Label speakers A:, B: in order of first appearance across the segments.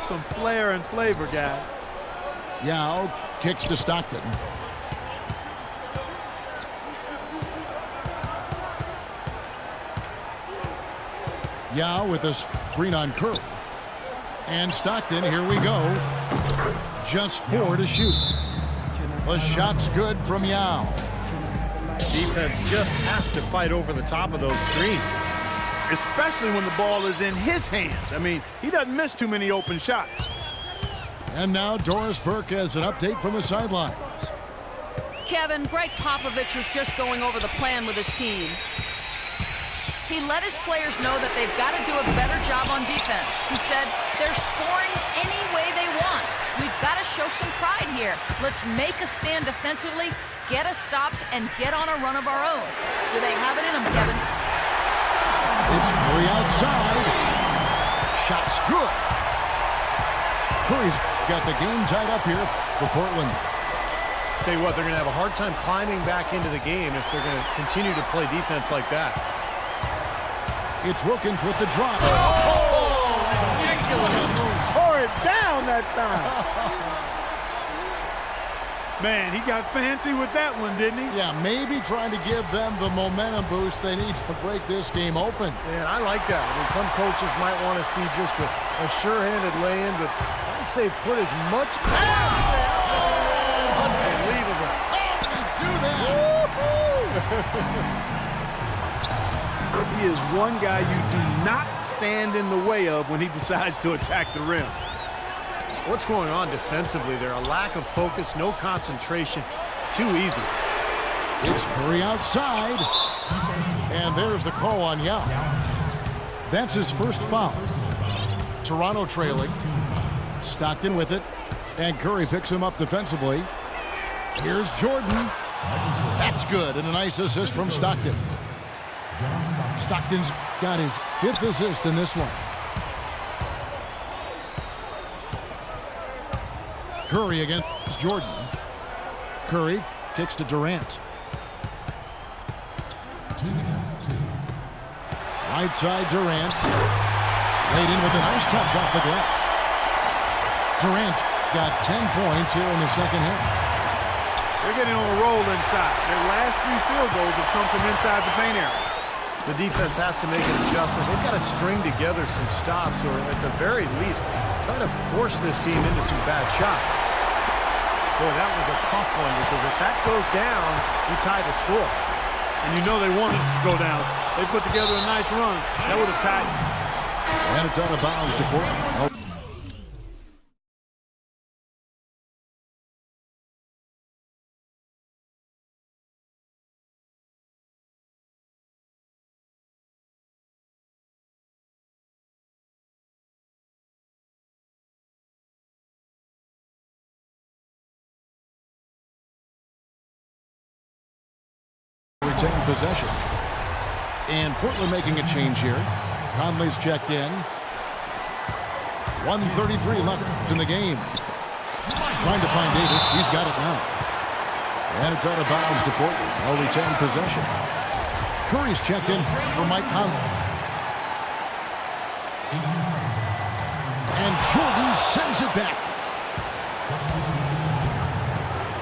A: Some flair and flavor, guys.
B: Yao kicks to Stockton. Yao with a screen on Curry. And Stockton, here we go. Just 4 to shoot. The shot's good from Yao.
C: Defense just has to fight over the top of those screens.
A: Especially when the ball is in his hands. I mean, he doesn't miss too many open shots.
B: And now Doris Burke has an update from the sidelines.
D: Kevin, Greg Popovich was just going over the plan with his team. He let his players know that they've got to do a better job on defense. He said, they're scoring any way they want. We've got to show some pride here. Let's make a stand defensively, get us stops, and get on a run of our own. Do they have it in them, Kevin?
B: It's Curry outside. Shot's good. Curry's got the game tied up here for Portland.
C: Tell you what, they're going to have a hard time climbing back into the game if they're going to continue to play defense like that.
B: It's Wilkins with the drop.
A: Oh, ridiculous. Tore it down that time. Man, he got fancy with that one, didn't he?
B: Yeah, maybe trying to give them the momentum boost they need to break this game open.
C: Man, I like that. I mean, some coaches might want to see just a sure-handed lay-in, but I say put as much... Unbelievable.
B: How did he do that?
A: He is one guy you do not stand in the way of when he decides to attack the rim.
C: What's going on defensively there? A lack of focus, no concentration. Too easy.
B: It's Curry outside. And there's the call on Yao. That's his first foul. Toronto trailing. Stockton with it. And Curry picks him up defensively. Here's Jordan. That's good. And a nice assist from Stockton. Stockton's got his 5th assist in this one. Curry against Jordan. Curry kicks to Durant. Right side Durant. Laid in with a nice touch off the glass. Durant's got 10 points here in the second half.
A: They're getting on a roll inside. Their last 3 field goals have come from inside the paint area.
C: The defense has to make an adjustment. They've got to string together some stops, or at the very least, try to force this team into some bad shots. Boy, that was a tough one, because if that goes down, you tie the score.
A: And you know they wanted it to go down. They put together a nice run. That would have tied it.
B: And it's out of bounds to Portland. Retain possession. And Portland making a change here. Conley's checked in. 1:33 left in the game. Trying to find Davis. He's got it now. And it's out of bounds to Portland. They'll retain possession. Curry's checked in for Mike Conley. And Jordan sends it back.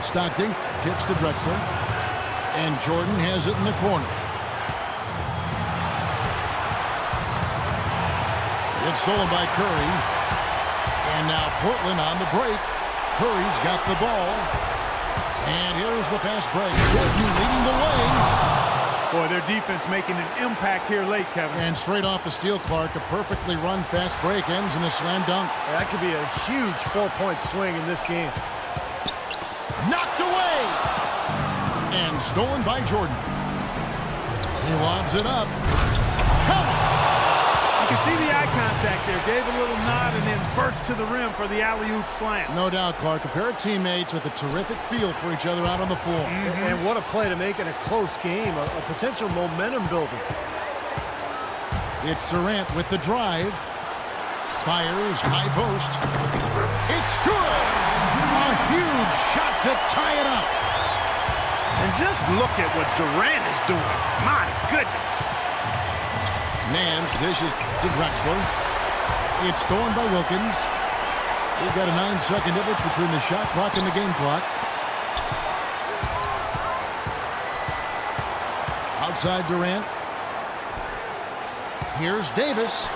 B: Stockton kicks to Drexler. And Jordan has it in the corner. It's stolen by Curry. And now Portland on the break. Curry's got the ball. And here's the fast break. Jordan leading the way.
A: Boy, their defense making an impact here late, Kevin.
B: And straight off the steal, Clark, a perfectly run fast break ends in a slam dunk.
C: That could be a huge 4-point swing in this game.
B: Knocked away. And stolen by Jordan. He lobs it up. Count.
A: You can see the eye contact there. Gave a little nod and then burst to the rim for the alley-oop slam.
B: No doubt, Clark. A pair of teammates with a terrific feel for each other out on the floor.
C: And what a play to make it a close game, a potential momentum builder.
B: It's Durant with the drive. Fires, high post. It's good! A huge shot to tie it up.
A: And just look at what Durant is doing. My goodness.
B: Nance dishes to Drexler. It's stolen by Wilkins. We've got a 9-second difference between the shot clock and the game clock. Outside Durant. Here's Davis.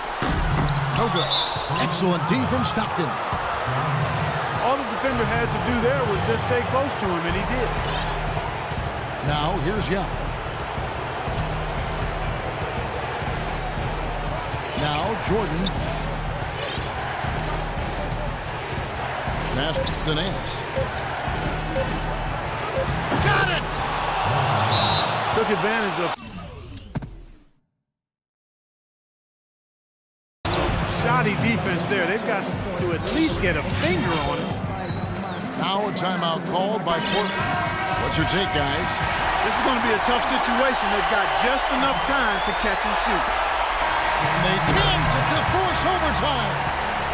B: No good. Excellent D from Stockton.
A: All the defender had to do there was just stay close to him, and he did.
B: Now, here's Young. Now, Jordan. Pass to Nance. Got it!
A: Took advantage of shoddy defense there. They've got to at least get a finger on it.
B: Now a timeout called by Portland. What's your take, guys?
A: This is going to be a tough situation. They've got just enough time to catch and shoot.
B: And they pins it to force overtime.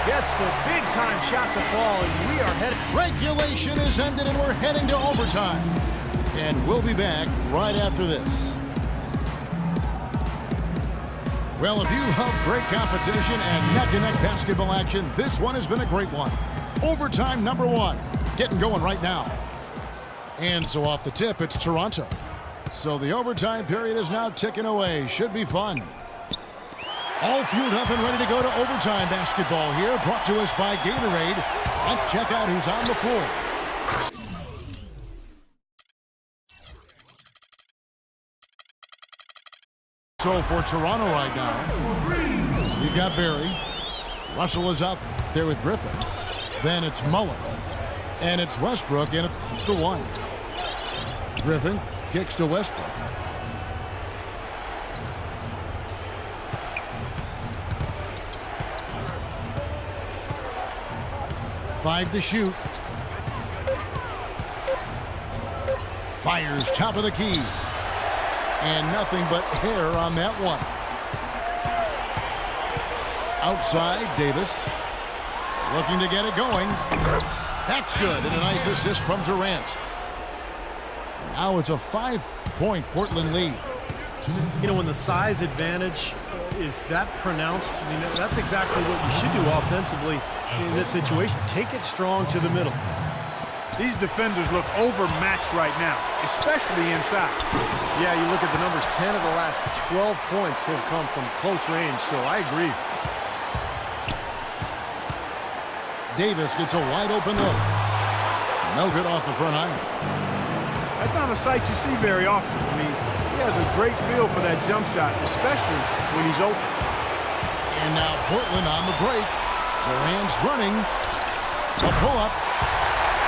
C: Gets the big-time shot to fall, and we are headed.
B: Regulation is ended, and we're heading to overtime. And we'll be back right after this. Well, if you love great competition and neck-to-neck basketball action, this one has been a great one. Overtime number 1. Getting going right now. And so off the tip, it's Toronto. So the overtime period is now ticking away. Should be fun. All fueled up and ready to go to overtime basketball here, brought to us by Gatorade. Let's check out who's on the floor. So for Toronto right now, you've got Barry. Russell is out there with Griffin. Then it's Mullen. And it's Westbrook in at the 1. Griffin kicks to Westbrook. Five to shoot. Fires top of the key. And nothing but hair on that one. Outside, Davis. Looking to get it going. That's good. And a nice assist from Durant. Now it's a 5-point Portland lead.
C: You know, when the size advantage is that pronounced, I mean, that's exactly what you should do offensively in this situation. Take it strong to the middle.
A: These defenders look overmatched right now, especially inside.
C: Yeah, you look at the numbers, 10 of the last 12 points have come from close range, so I agree.
B: Davis gets a wide open look. No good off the front iron.
A: That's not a sight you see very often. I mean, he has a great feel for that jump shot, especially when he's open.
B: And now Portland on the break. Durant's running. A pull-up.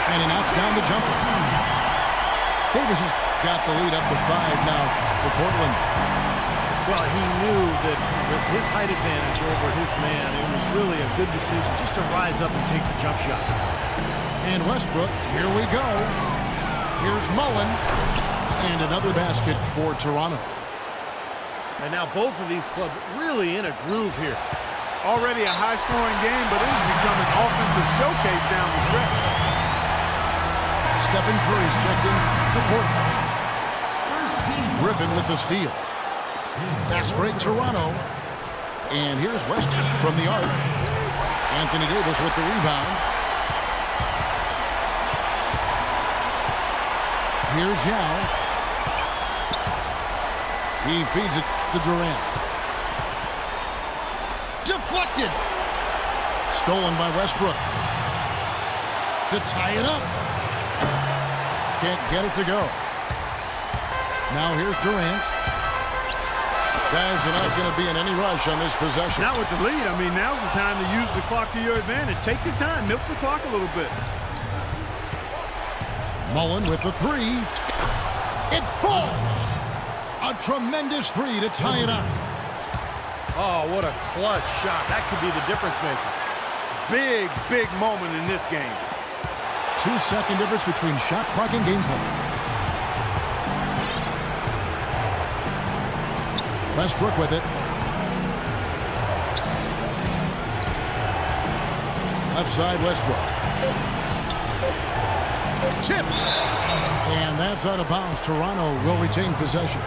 B: And he knocks down the jumper. Davis has got the lead up to 5 now for Portland.
C: Well, he knew that with his height advantage over his man, it was really a good decision just to rise up and take the jump shot.
B: And Westbrook, here we go. Here's Mullen. And another basket for Toronto.
C: And now both of these clubs really in a groove here.
A: Already a high-scoring game, but it has become an offensive showcase down the stretch.
B: Stephen Curry's checked in for Portland. Griffin with the steal. Fast break Toronto. And here's Westbrook from the arc. Anthony Davis with the rebound. Here's Yao. He feeds it to Durant. Deflected. Stolen by Westbrook. To tie it up. Can't get it to go. Now here's Durant. Guys are not going to be in any rush on this possession.
A: Not with the lead. I mean, now's the time to use the clock to your advantage. Take your time. Milk the clock a little bit.
B: Mullen with the 3. It falls. A tremendous 3 to tie it up.
C: Oh, what a clutch shot. That could be the difference maker.
A: Big, big moment in this game.
B: 2-second difference between shot clock and game clock. Westbrook with it. Left side, Westbrook. Tipped. And that's out of bounds. Toronto will retain possession.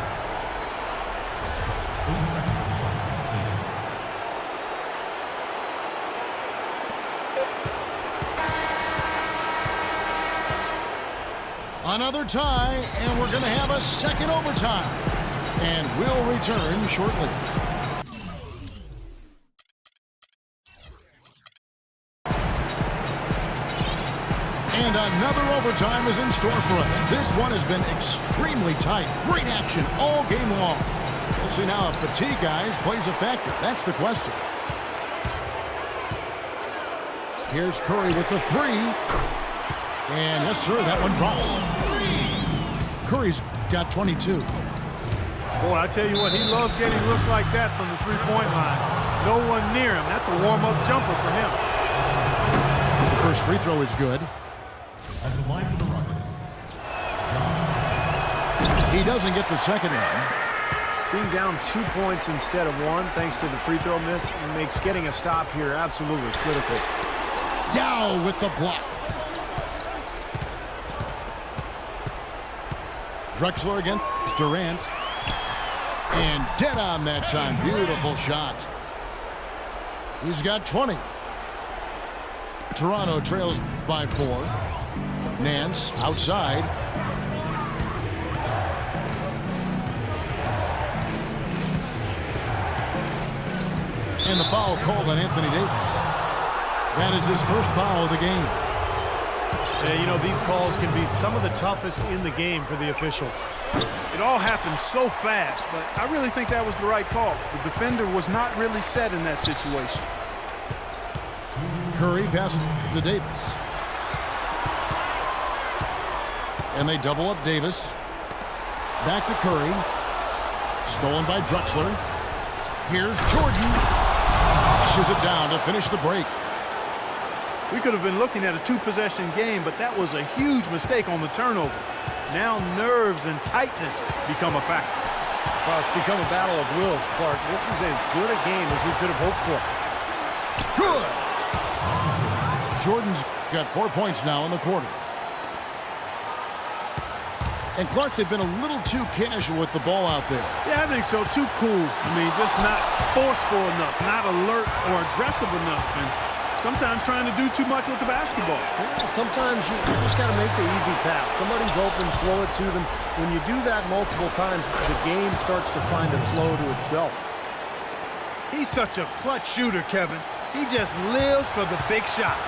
B: Another tie, and we're going to have a second overtime. And we'll return shortly. And another overtime is in store for us. This one has been extremely tight. Great action all game long. We'll see now if fatigue, guys, plays a factor. That's the question. Here's Curry with the three. And yes, sir, that one drops. Curry's got 22.
A: Boy, I tell you what, he loves getting looks like that from the three-point line. No one near him. That's a warm-up jumper for him.
B: The first free throw is good.
E: At the line for the Rockets,
B: He doesn't get the second one.
C: Being down 2 points instead of 1 thanks to the free throw miss makes getting a stop here absolutely critical.
B: Yao with the block. Drexler against Durant. And dead on that time. Beautiful shot. He's got 20. Toronto trails by 4. Nance outside. And the foul called on Anthony Davis. That is his first foul of the game.
C: Yeah, you know, these calls can be some of the toughest in the game for the officials.
A: It all happened so fast, but I really think that was the right call. The defender was not really set in that situation.
B: Curry passes to Davis. And they double up Davis. Back to Curry. Stolen by Drexler. Here's Jordan. Flushes it down to finish the break.
A: We could have been looking at a two-possession game, but that was a huge mistake on the turnover. Now nerves and tightness become a factor.
C: Well, it's become a battle of wills, Clark. This is as good a game as we could have hoped for.
B: Good. Jordan's got 4 points now in the quarter. And Clark, they've been a little too casual with the ball out there.
A: Yeah, I think so. Too cool. I mean, just not forceful enough, not alert or aggressive enough, and sometimes trying to do too much with the basketball.
C: Yeah, sometimes you just got to make the easy pass. Somebody's open, flow it to them. When you do that multiple times, the game starts to find a flow to itself.
A: He's such a clutch shooter, Kevin. He just lives for the big shot.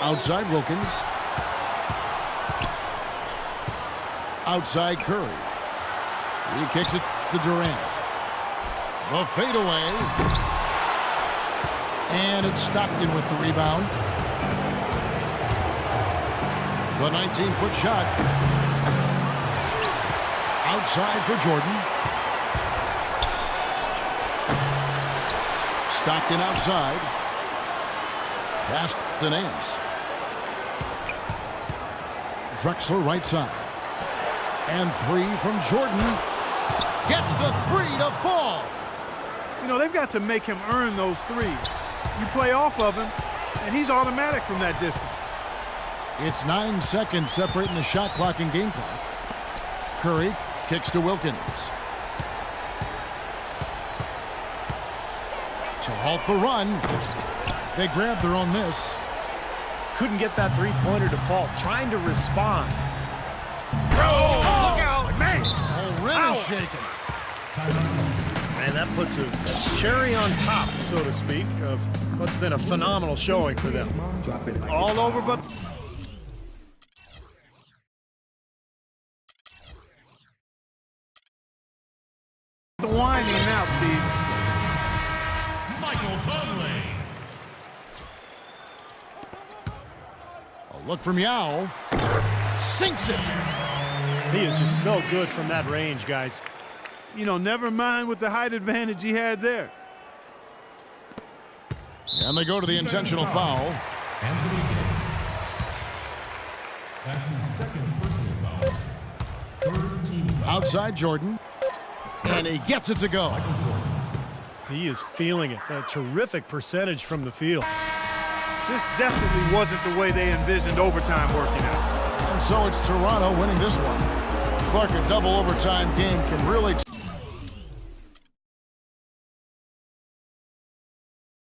B: Outside Wilkins. Outside Curry. He kicks it to Durant. The fadeaway. And it's Stockton with the rebound. The 19-foot shot. Outside for Jordan. Stockton outside. Pass to Nance. Drexler right side. And 3 from Jordan. Gets the 3 to fall.
A: You know, they've got to make him earn those threes. You play off of him, and he's automatic from that distance.
B: It's 9 seconds separating the shot clock and game clock. Curry kicks to Wilkins. To halt the run. They grabbed their own miss.
C: Couldn't get that three-pointer to fall. Trying to respond.
A: Oh, look out, man.
B: The rim is shaking.
C: And that puts a cherry on top, so to speak, of what's been a phenomenal showing for them.
A: All over but... the winding now, Steve.
E: Michael Conley.
B: A look from Yao. Sinks it.
C: He is just so good from that range, guys.
A: You know, never mind with the height advantage he had there.
B: And they go to the intentional foul.
E: Anthony Davis. That's his second personal foul. Third team foul.
B: Outside Jordan. And he gets it to go.
E: Michael Jordan.
C: He is feeling it. A terrific percentage from the field.
A: This definitely wasn't the way they envisioned overtime working out.
B: And so it's Toronto winning this one. Clark, a double overtime game can really